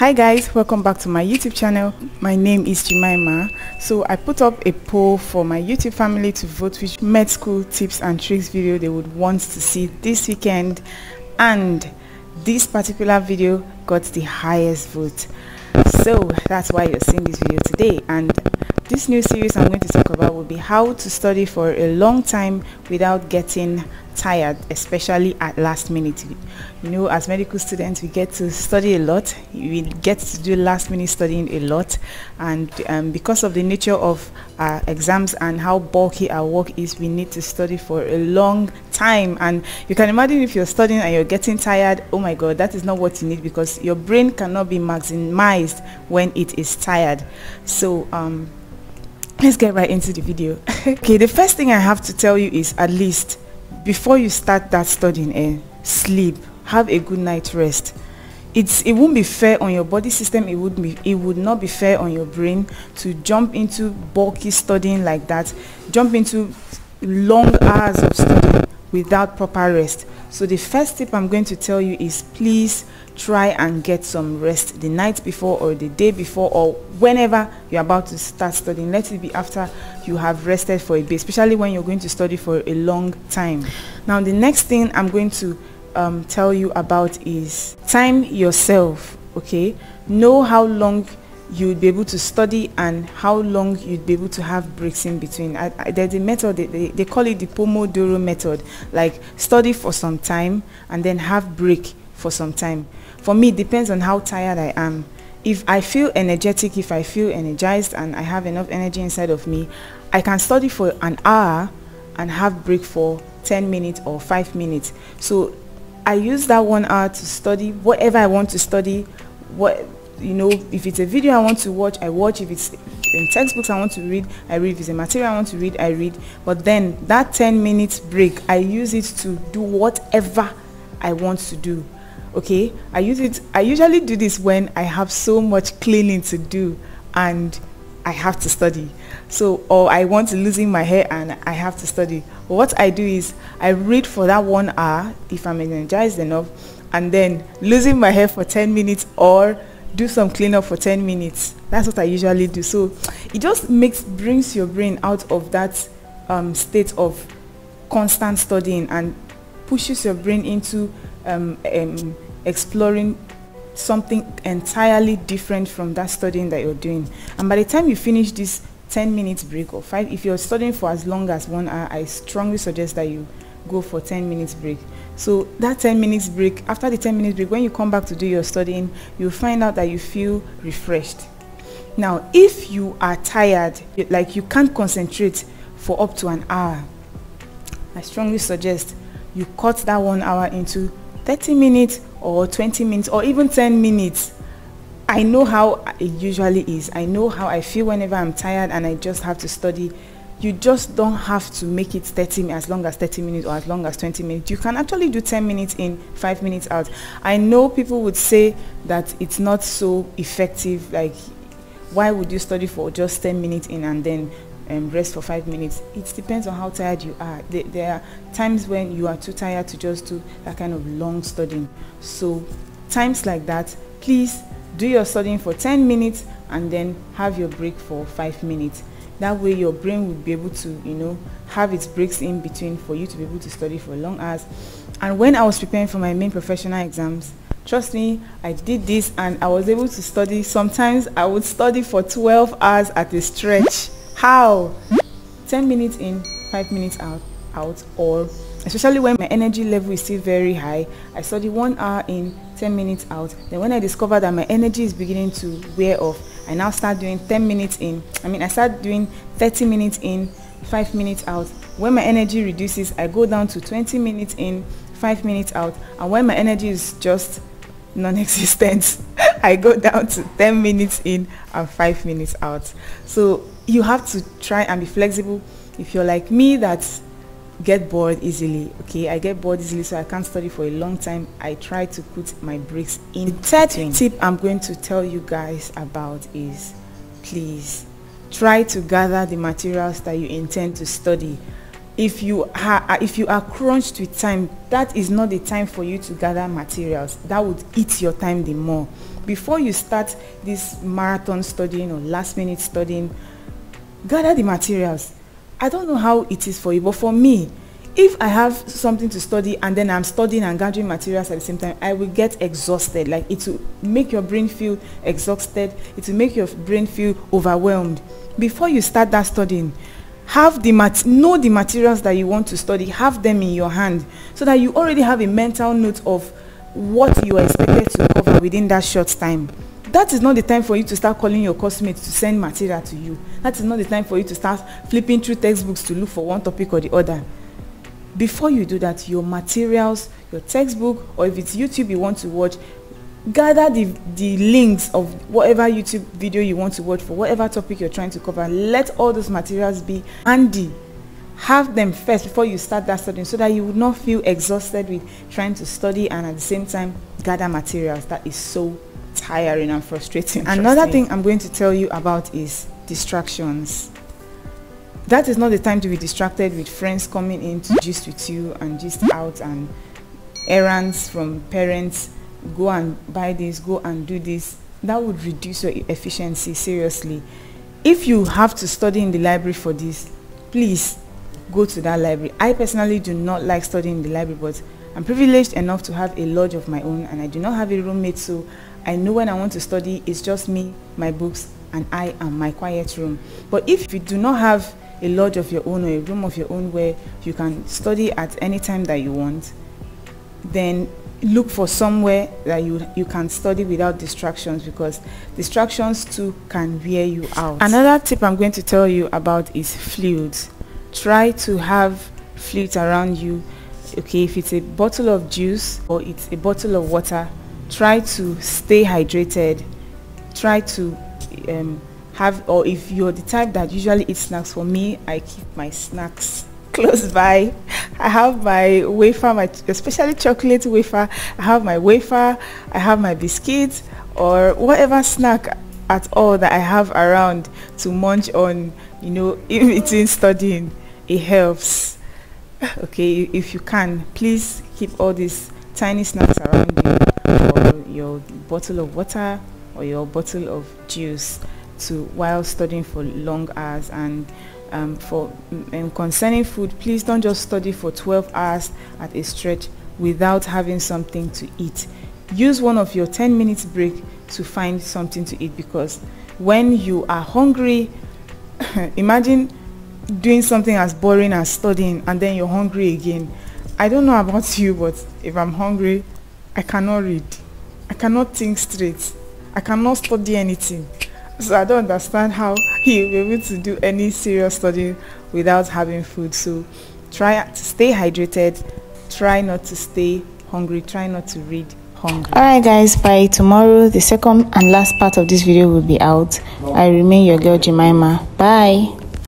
Hi guys, welcome back to my YouTube channel. My name is Jemima. So I put up a poll for my YouTube family to vote which med school tips and tricks video they would want to see this weekend, and this particular video got the highest vote. So that's why you're seeing this video today. And this new series I'm going to talk about will be how to study for a long time without getting tired, especially at last minute. You know, as medical students, we get to study a lot. We get to do last minute studying a lot, and because of the nature of our exams and how bulky our work is, we need to study for a long time. And you can imagine if you're studying and you're getting tired, oh my god, that is not what you need, because your brain cannot be maximized when it is tired. So let's get right into the video. Okay, the first thing I have to tell you is, at least before you start that studying, sleep. Have a good night rest. It won't be fair on your body system. It would not be fair on your brain to jump into bulky studying like that, jump into long hours of studying without proper rest. So the first tip I'm going to tell you is, please try and get some rest the night before or the day before, or whenever you're about to start studying. Let it be after you have rested for a bit, especially when you're going to study for a long time. Now the next thing I'm going to tell you about is time yourself. Okay, know how long you'd be able to study and how long you'd be able to have breaks in between. There's a method, they call it the Pomodoro method, like study for some time and then have break for some time. For me, it depends on how tired I am. If I feel energetic, if I feel energized and I have enough energy inside of me, I can study for an hour and have break for 10 minutes or 5 minutes. So I use that 1 hour to study whatever I want to study. What, you know, if it's a video I want to watch, I watch. If it's in textbooks I want to read, I read. If it's a material I want to read, I read. But then that 10 minutes break, I use it to do whatever I want to do. Okay, I usually do this when I have so much cleaning to do and I have to study. So, or I want to loosen my hair and I have to study. What I do is I read for that 1 hour if I'm energized enough, and then losing my hair for 10 minutes or do some cleanup for 10 minutes. That's what I usually do. So it just brings your brain out of that state of constant studying and pushes your brain into exploring something entirely different from that studying that you're doing. And by the time you finish this 10 minutes break or 5, if you're studying for as long as 1 hour, I strongly suggest that you go for 10 minutes break. So that 10 minutes break, after the 10 minutes break, when you come back to do your studying, you'll find out that you feel refreshed. Now if you are tired, like you can't concentrate for up to an hour, I strongly suggest you cut that 1 hour into 30 minutes or 20 minutes or even 10 minutes. I know how it usually is. I know how I feel whenever I'm tired and I just have to study. You just don't have to make it as long as 30 minutes or as long as 20 minutes. You can actually do 10 minutes in, 5 minutes out. I know people would say that it's not so effective. Like, why would you study for just 10 minutes in and then rest for 5 minutes? It depends on how tired you are. There are times when you are too tired to just do that kind of long studying. So times like that, please do your studying for 10 minutes and then have your break for 5 minutes. That way your brain will be able to, you know, have its breaks in between for you to be able to study for long hours. And when I was preparing for my main professional exams, trust me, I did this and I was able to study. Sometimes I would study for 12 hours at a stretch. How? 10 minutes in, 5 minutes out, or especially when my energy level is still very high, I study 1 hour in, 10 minutes out. Then when I discover that my energy is beginning to wear off, I now start doing 10 minutes in. I start doing 30 minutes in, 5 minutes out. When my energy reduces, I go down to 20 minutes in, 5 minutes out. And when my energy is just non-existent, I go down to 10 minutes in and 5 minutes out. So you have to try and be flexible. If you're like me that get bored easily, okay, I get bored easily, so I can't study for a long time, I try to put my breaks in. The third tip I'm going to tell you guys about is, please try to gather the materials that you intend to study. If you are crunched with time, that is not the time for you to gather materials. That would eat your time the more. before you start this marathon studying or last minute studying, gather the materials. I don't know how it is for you, but for me, if I have something to study and then I'm studying and gathering materials at the same time, I will get exhausted. Like, it will make your brain feel exhausted. It will make your brain feel overwhelmed. Before you start that studying, know the materials that you want to study, have them in your hand, so that you already have a mental note of what you are expected to cover within that short time. That is not the time for you to start calling your classmates to send material to you. That is not the time for you to start flipping through textbooks to look for one topic or the other. Before you do that, your materials, your textbook, or if it's YouTube you want to watch, gather the links of whatever YouTube video you want to watch for whatever topic you're trying to cover. Let all those materials be handy. Have them first before you start that studying, so that you would not feel exhausted with trying to study and at the same time gather materials. That is so tiring and frustrating. Another thing I'm going to tell you about is distractions. That is not the time to be distracted with friends coming in to gist with you and gist out, and errands from parents, go and buy this, go and do this. That would reduce your efficiency seriously. If you have to study in the library for this, please go to that library. I personally do not like studying in the library, but I'm privileged enough to have a lodge of my own, and I do not have a roommate, so I know when I want to study, it's just me, my books, and I am my quiet room. But if you do not have a lodge of your own or a room of your own where you can study at any time that you want, then look for somewhere that you can study without distractions, because distractions too can wear you out. Another tip I'm going to tell you about is fluids. Try to have fluids around you. Okay, if it's a bottle of juice or it's a bottle of water, try to stay hydrated. Try to or if you're the type that usually eats snacks, for me, I keep my snacks close by. I have my wafer, especially chocolate wafer. I have my wafer, I have my biscuits, or whatever snack at all that I have around to munch on, in between studying. It helps. Okay, if you can, please keep all these tiny snacks around you, or your bottle of water or your bottle of juice, while studying for long hours. And concerning food, please don't just study for 12 hours at a stretch without having something to eat. Use one of your 10 minutes break to find something to eat, because when you are hungry, imagine doing something as boring as studying and then you're hungry again. I don't know about you, but if I'm hungry, I cannot read, I cannot think straight, I cannot study anything. So I don't understand how you'll be able to do any serious studying without having food. So try to stay hydrated, try not to stay hungry, try not to read hungry. Alright guys, by tomorrow the second and last part of this video will be out. I remain your girl Jemima. Bye.